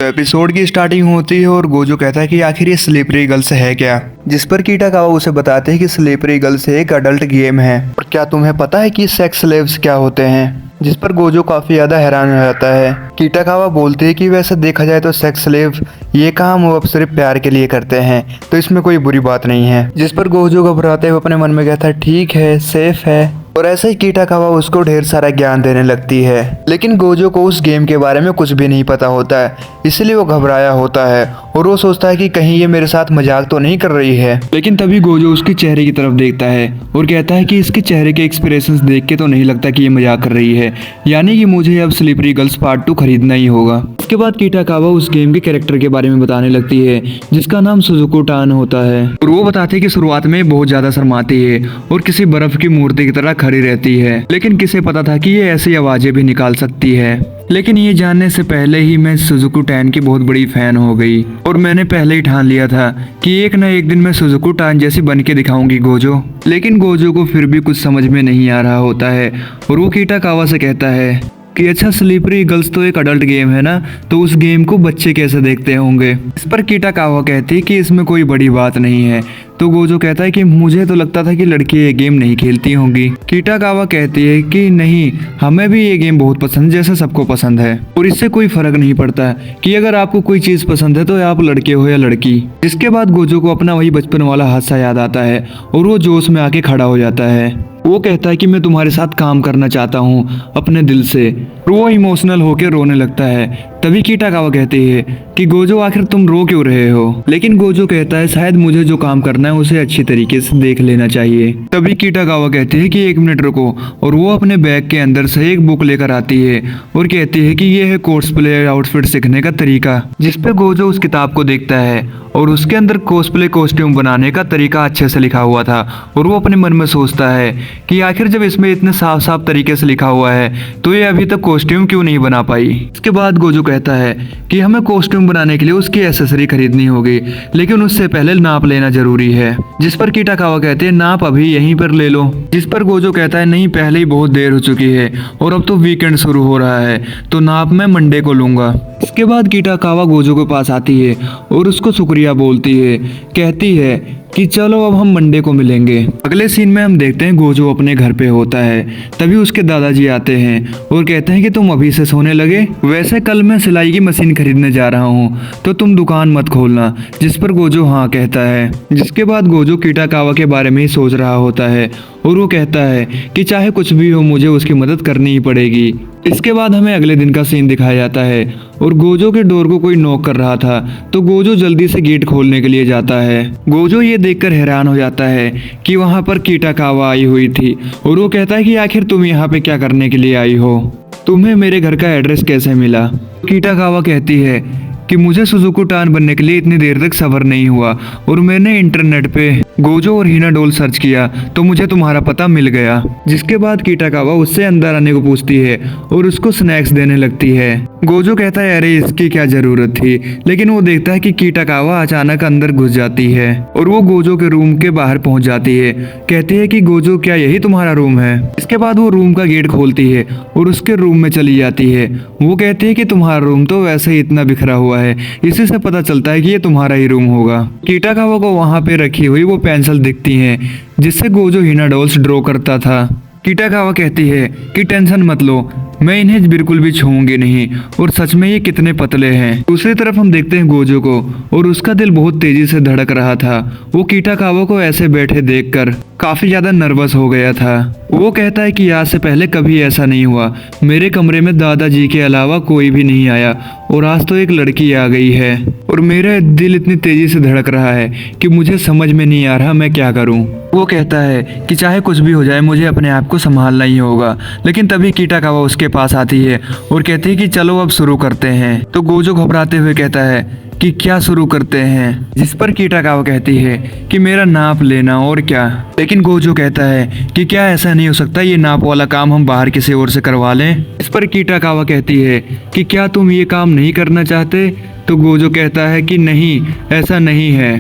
तो एपिसोड की स्टार्टिंग होती है और गोजो कहता है कि आखिर ये स्लीपरी गर्ल्स है क्या, जिस पर कीटाकावा उसे बताते हैं कि स्लीपरी गर्ल्स एक अडल्ट गेम है और क्या तुम्हें पता है कि सेक्स स्लेव्स क्या होते हैं, जिस पर गोजो काफी ज्यादा हैरान हो जाता है। कीटाकावा बोलते हैं कि वैसे देखा जाए तो सेक्स स्लेव ये काम वो अब सिर्फ प्यार के लिए करते हैं, तो इसमें कोई बुरी बात नहीं है। जिस पर गोजो घबराते हुए अपने मन में कहता है ठीक है, सेफ है। और ऐसे ही कीटाकावा उसको ढेर सारा ज्ञान देने लगती है, लेकिन गोजो को उस गेम के बारे में कुछ भी नहीं पता होता है, इसलिए वो घबराया होता है और वो सोचता है कि कहीं ये मेरे साथ मजाक तो नहीं कर रही है। लेकिन तभी गोजो उसके चेहरे की तरफ देखता है और कहता है कि इसके चेहरे के एक्सप्रेशंस देख के तो नहीं लगता कि ये मजाक कर रही है, यानी कि मुझे अब स्लीपरी गर्ल्स पार्ट 2 खरीदना ही होगा। उसके बाद कीटाकावा उस गेम के कैरेक्टर के बारे में बताने लगती है, जिसका नाम सुजुको टान होता है। और वो बताते हैं कि शुरुआत में बहुत ज्यादा शर्माती है और किसी बर्फ की मूर्ति की तरह खड़ी रहती है, लेकिन किसे पता था कि ये ऐसी आवाजें भी निकाल सकती है। लेकिन ये जानने से पहले ही मैं सुजुको टान की बहुत बड़ी फैन हो गई और मैंने पहले ही ठान लिया था कि एक न एक दिन मैं सुजुको टान जैसी बन के दिखाऊंगी गोजो। लेकिन गोजो को फिर भी कुछ समझ में नहीं आ रहा होता है और वो कीटाकावा से कहता है कि अच्छा, स्लीपरी गर्ल्स तो एक अडल्ट गेम है ना, तो उस गेम को बच्चे कैसे देखते होंगे। इस पर कीटाकावा कहती कि इसमें कोई बड़ी बात नहीं है। तो गोजो कहता है कि मुझे तो लगता था कि लड़की ये गेम नहीं खेलती होंगी। कीटाकावा कहती है कि नहीं, हमें भी ये गेम बहुत पसंद जैसे सबको पसंद है और इससे कोई फर्क नहीं पड़ता कि अगर आपको कोई चीज पसंद है तो आप लड़के हो या लड़की। जिसके बाद गोजो को अपना वही बचपन वाला हादसा याद आता है और वो जोश में आके खड़ा हो जाता है। वो कहता है कि मैं तुम्हारे साथ काम करना चाहता हूँ अपने दिल से। वो इमोशनल होकर रोने लगता है। तभी कीटाकावा कहती है कि गोजो, आखिर तुम रो क्यों रहे हो। लेकिन गोजो कहता है शायद मुझे जो काम करना है उसे अच्छी तरीके से देख लेना चाहिए। तभी कीटाकावा कहती है कि 1 मिनट रुको, और वो अपने बैग के अंदर से एक बुक लेकर आती है और कहती है कि ये है कॉस्प्ले आउटफिट सीखने का तरीका। जिस पे गोजो उस किताब को देखता है और उसके अंदर कॉस्प्ले कॉस्ट्यूम बनाने का तरीका अच्छे से लिखा हुआ था और वो अपने मन में सोचता है कि आखिर जब इसमें इतने साफ साफ तरीके से लिखा हुआ है तो ये अभी तक कॉस्ट्यूम क्यों नहीं बना पाई। इसके बाद गोजो कहता है कि हमें कॉस्ट्यूम बनाने के लिए उसकी एसेसरी खरीदनी होगी, लेकिन उससे पहले नाप लेना जरूरी है। जिस पर कीटाकावा कहते हैं नाप अभी यहीं पर ले लो। जिस पर गोजो कहता है नहीं, पहले ही बहुत देर हो चुकी है और अब तो वीकेंड शुरू हो रहा है, तो नाप मैं मंडे को लूंगा। इसके बाद कीटाकावा गोजो के पास आती है और उसको शुक्रिया बोलती है, कहती है कि चलो अब हम मंडे को मिलेंगे। अगले सीन में हम देखते हैं गोजो अपने घर पे होता है। तभी उसके दादाजी आते हैं और कहते हैं कि तुम अभी से सोने लगे, वैसे कल मैं सिलाई की मशीन खरीदने जा रहा हूँ तो तुम दुकान मत खोलना। जिस पर गोजो हाँ कहता है। जिसके बाद गोजो कीटाकावा के बारे में ही सोच रहा होता है और वो कहता है कि चाहे कुछ भी हो मुझे उसकी मदद करनी ही पड़ेगी। इसके बाद हमें अगले दिन का सीन दिखाया जाता है और गोजो के डोर को कोई नॉक कर रहा था, तो गोजो जल्दी से गेट खोलने के लिए जाता है। गोजो ये देखकर हैरान हो जाता है कि वहाँ पर कीटाकावा आई हुई थी और वो कहता है कि आखिर तुम यहाँ पे क्या करने के लिए आई हो, तुम्हें मेरे घर का एड्रेस कैसे मिला। कीटाकावा कहती है कि मुझे सुजुको टान बनने के लिए इतनी देर तक सब्र नहीं हुआ और मैंने इंटरनेट पे गोजो और हिना डोल सर्च किया तो मुझे तुम्हारा पता मिल गया। जिसके बाद कीटाकावा उससे अंदर आने को पूछती है और उसको स्नैक्स देने लगती है। गोजो कहता है अरे इसकी क्या जरूरत थी, लेकिन वो देखता है कि कीटाकावा अचानक अंदर घुस जाती है और वो गोजो के रूम के बाहर पहुंच जाती है। कहती है कि गोजो क्या यही तुम्हारा रूम है। इसके बाद वो रूम का गेट खोलती है और उसके रूम में चली जाती है। वो कहती है कि तुम्हारा रूम तो वैसे ही इतना बिखरा हुआ है, इसी से पता चलता है कि ये तुम्हारा ही रूम होगा। कीटाकावा को वहां पे रखी हुई वो पेंसिल दिखती हैं जिससे गोजो हिना डॉल्स ड्रॉ करता था। कीटाकावा कहती है कि टेंशन मत लो, मैं इन्हें बिल्कुल भी छूऊंगी नहीं, और सच में ये कितने पतले हैं। दूसरी तरफ हम देखते हैं गोजो को और उसका दिल बहुत तेजी से धड़क रहा था। वो कीटाकावा को ऐसे बैठे देखकर काफी ज्यादा नर्वस हो गया था। वो कहता है कि आज से पहले कभी ऐसा नहीं हुआ, मेरे कमरे में दादाजी के अलावा कोई भी नहीं आया और आज तो एक लड़की आ गई है और मेरा दिल इतनी तेजी से धड़क रहा है कि मुझे समझ में नहीं आ रहा मैं क्या करूं। वो कहता है कि चाहे कुछ भी हो जाए मुझे अपने आप को संभालना ही होगा। लेकिन तभी कीटाकावा उसके पास आती है और कहती है कि चलो अब शुरू करते हैं। तो गोजो घबराते हुए कहता है कि क्या शुरू करते हैं। जिस पर कीटाकावा कहती है कि मेरा नाप लेना और क्या। लेकिन गोजो कहता है कि क्या ऐसा नहीं हो सकता, ये नाप वाला काम हम बाहर किसी और से करवा लें। इस पर कीटाकावा कहती है कि क्या तुम ये काम नहीं करना चाहते। तो गोजो कहता है कि नहीं, ऐसा नहीं है,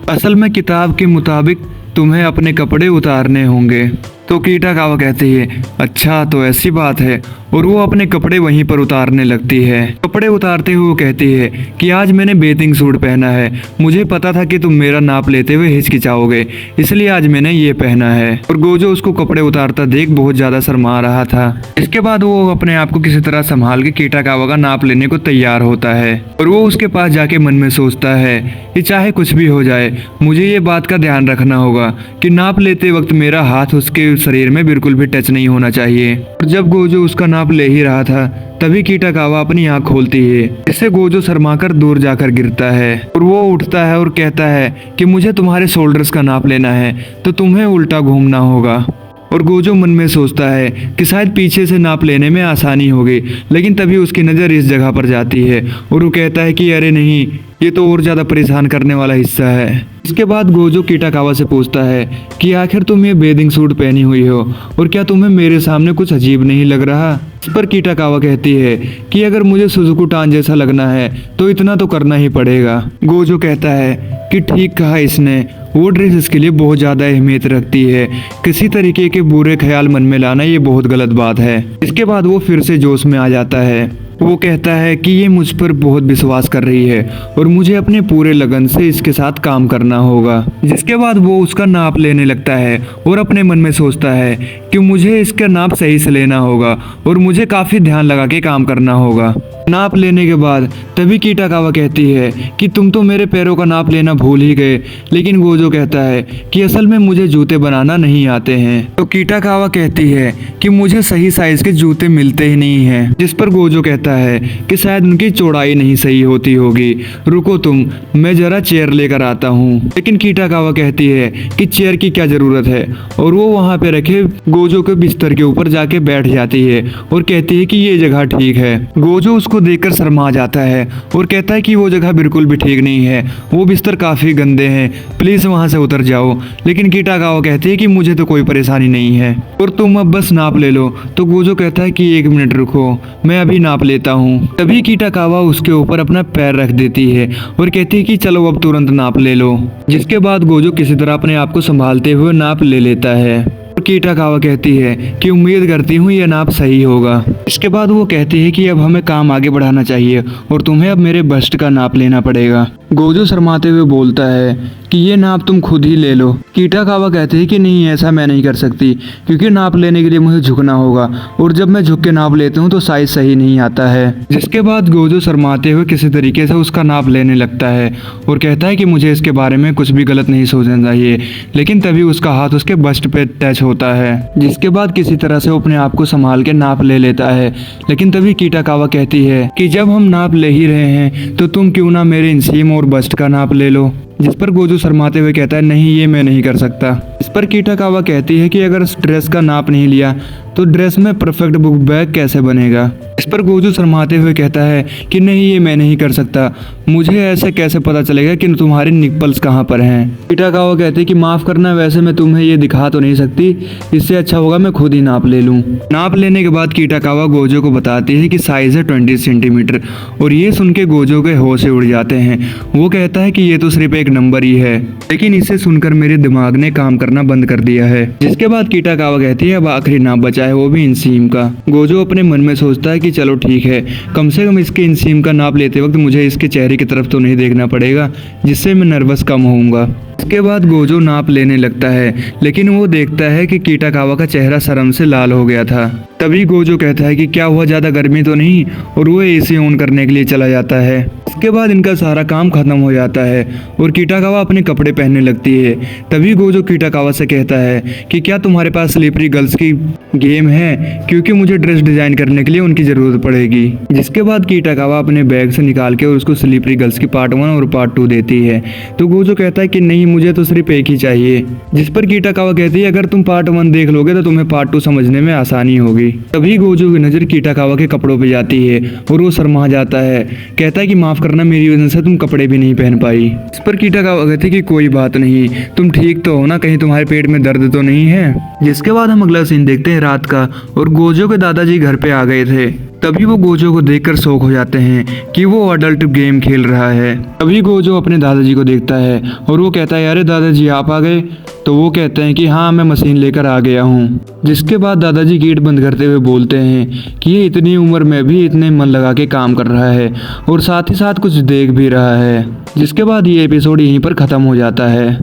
असल में किताब के मुताबिक तुम्हें अपने कपड़े उतारने होंगे। तो कीटाकावा कहती है अच्छा तो ऐसी बात है, और वो अपने कपड़े वहीं पर उतारने लगती है। कपड़े उतारते हुए वो कहती है कि आज मैंने बेथिंग सूट पहना है, मुझे पता था कि तुम मेरा नाप लेते हुए हिचकिचाओगे, इसलिए आज मैंने ये पहना है। और गोजो उसको कपड़े उतारता देख बहुत ज्यादा शर्मा रहा था। इसके बाद वो अपने आप को किसी तरह संभाल के कीटाकावा का नाप लेने को तैयार होता है, और वो उसके पास जाके मन में सोचता है कि चाहे कुछ भी हो जाए मुझे ये बात का ध्यान रखना होगा कि नाप लेते वक्त मेरा हाथ उसके शरीर में बिल्कुल भी टच नहीं होना चाहिए। और जब गोजो उसका नाप ले ही रहा था तभी कीटाकावा अपनी आंख खोलती है, इससे गोजो शर्माकर दूर जाकर गिरता है। और वो उठता है और कहता है कि मुझे तुम्हारे शोल्डर्स का नाप लेना है तो तुम्हें उल्टा घूमना होगा। और गोजो मन में सोचता है कि शायद पीछे से नाप लेने में आसानी होगी, लेकिन तभी उसकी नज़र इस जगह पर जाती है और वो कहता है कि अरे नहीं, ये तो और ज़्यादा परेशान करने वाला हिस्सा है। इसके बाद गोजो कीटाकावा से पूछता है कि आखिर तुम ये बेदिंग सूट पहनी हुई हो और क्या तुम्हें मेरे सामने कुछ अजीब नहीं लग रहा। इस पर कीटाकावा कहती है कि अगर मुझे सुजुकी टान जैसा लगना है तो इतना तो करना ही पड़ेगा। गोजो कहता है कि ठीक कहा इसने, वो ड्रेस इसके लिए बहुत ज़्यादा अहमियत रखती है, किसी तरीके के बुरे ख्याल मन में लाना ये बहुत गलत बात है। इसके बाद वो फिर से जोश में आ जाता है। वो कहता है कि ये मुझ पर बहुत विश्वास कर रही है और मुझे अपने पूरे लगन से इसके साथ काम करना होगा। जिसके बाद वो उसका नाप लेने लगता है और अपने मन में सोचता है कि मुझे इसका नाप सही से लेना होगा और मुझे काफ़ी ध्यान लगा के काम करना होगा। नाप लेने के बाद तभी कीटाकावा कहती है कि तुम तो मेरे पैरों का नाप लेना भूल ही गए, लेकिन गोजो कहता है कि असल में मुझे जूते बनाना नहीं आते हैं। तो कीटाकावा कहती है कि मुझे सही साइज के जूते मिलते ही नहीं हैं। जिस पर गोजो कहता है कि शायद उनकी चौड़ाई नहीं सही होती होगी, रुको तुम, मैं जरा चेयर लेकर आता हूँ। लेकिन कीटाकावा कहती है कि चेयर की क्या जरूरत है, और वो वहाँ पे रखे गोजो के बिस्तर के ऊपर जाके बैठ जाती है और कहती है कि ये जगह ठीक है। गोजो उसको देखकर शर्मा जाता है और कहता है कि वो जगह बिल्कुल भी ठीक नहीं है, वो बिस्तर काफी गंदे हैं, प्लीज वहां से उतर जाओ। लेकिन कीटाकावा कहती है कि मुझे तो कोई परेशानी नहीं है और तुम अब बस नाप ले लो। तो गोजो कहता है कि 1 मिनट रुको, मैं अभी नाप लेता हूँ। तभी कीटाकावा उसके ऊपर अपना पैर रख देती है और कहती है कि चलो अब तुरंत नाप ले लो। जिसके बाद गोजो किसी तरह अपने आप को संभालते हुए नाप ले लेता है। कीटाकावा कहती है कि उम्मीद करती हूँ यह नाप सही होगा। इसके बाद वो कहती है कि अब हमें काम आगे बढ़ाना चाहिए और तुम्हें अब मेरे बस्ट का नाप लेना पड़ेगा। गोजो शर्माते हुए बोलता है कि ये नाप तुम खुद ही ले लो। कीटाकावा कहते हैं कि नहीं, ऐसा मैं नहीं कर सकती, क्योंकि नाप लेने के लिए मुझे झुकना होगा और जब मैं झुक के नाप लेती हूँ तो साइज सही नहीं आता है। जिसके बाद गोजो शर्माते हुए किसी तरीके से उसका नाप लेने लगता है और कहता है कि मुझे इसके बारे में कुछ भी गलत नहीं सोचना चाहिए। लेकिन तभी उसका हाथ उसके बस्ट पे टच होता है। जिसके बाद किसी तरह से वो अपने आप को संभाल के नाप ले लेता है। लेकिन तभी कीटाकावा कहती है कि जब हम नाप ले ही रहे हैं तो तुम क्यों ना मेरे इंसीम और बस्ट का नाप ले लो। जिस पर गोजो शर्माते हुए कहता है नहीं, ये मैं नहीं कर सकता। इस पर कीटाकावा कहती है कि अगर ड्रेस का नाप नहीं लिया तो ड्रेस में परफेक्ट बुक बैग कैसे बनेगा। इस पर गोजो शर्माते हुए कहता है कि नहीं, ये मैं नहीं कर सकता, मुझे ऐसे कैसे पता चलेगा कि तुम्हारे निप्पल्स कहाँ पर हैं। कीटाकावा कहते हैं कि माफ़ करना, वैसे मैं तुम्हें ये दिखा तो नहीं सकती, इससे अच्छा होगा मैं खुद ही नाप ले लूँ। नाप लेने के बाद कीटाकावा गोजो को बताती है कि साइज़ है 20 सेंटीमीटर, और ये सुन के गोजो के होश से उड़ जाते हैं। वो कहता है कि ये तो सिर्फ एक नंबर ही है, लेकिन इसे सुनकर मेरे दिमाग ने काम करना बंद कर दिया है। जिसके बाद कीटाकावा कहती है अब आखिरी नाप बचा है, वो भी इंसीम का। गोजो अपने मन में सोचता है कि चलो ठीक है, कम से कम इसके इंसीम का नाप लेते वक्त मुझे इसके चेहरे की तरफ तो नहीं देखना पड़ेगा, जिससे मैं नर्वस कम होऊंगा। इसके बाद गोजो नाप लेने लगता है, लेकिन वो देखता है कि कीटाकावा का चेहरा शर्म से लाल हो गया था। तभी गोजो कहता है कि क्या हुआ, ज़्यादा गर्मी तो नहीं, और वो एसी ऑन करने के लिए चला जाता है। इसके बाद इनका सारा काम खत्म हो जाता है और कीटाकावा अपने कपड़े पहनने लगती है। तभी गोजो कीटाकावा से कहता है कि क्या तुम्हारे पास स्लीपरी गर्ल्स की गेम है, क्योंकि मुझे ड्रेस डिजाइन करने के लिए उनकी ज़रूरत पड़ेगी। जिसके बाद कीटाकावा अपने बैग से निकाल के उसको स्लीपरी गर्ल्स की पार्ट 1 और पार्ट 2 देती है। तो गोजो कहता है कि नहीं, मुझे तो सिर्फ एक ही चाहिए। जिस पर कीटाकावा कहती है अगर तुम पार्ट 1 देख लोगे तो तुम्हें पार्ट 2 समझने में आसानी होगी। तभी गोजो की नज़र कीटाकावा के कपड़ों पे जाती है और वो शर्मा जाता है, कहता है कि माफ़ करना, मेरी वजह से तुम कपड़े भी नहीं पहन पाई। इस पर कीटाकावा कहती है कि कोई बात नहीं, तुम ठीक तो हो ना, कहीं तुम्हारे पेट में दर्द तो नहीं है। जिसके बाद हम अगला सीन देखते हैं रात का, और गोजो के दादाजी घर पे आ गए थे। तभी वो गोजो को देखकर शौक हो जाते हैं कि वो अडल्ट गेम खेल रहा है। तभी गोजो अपने दादाजी को देखता है और वो कहता है, अरे दादाजी आप आ गए। तो वो कहते हैं कि हाँ मैं मशीन लेकर आ गया हूँ। जिसके बाद दादाजी गेट बंद करते हुए बोलते हैं कि ये इतनी उम्र में भी इतने मन लगा के काम कर रहा है और साथ ही साथ कुछ देख भी रहा है। जिसके बाद ये एपिसोड यहीं पर ख़त्म हो जाता है।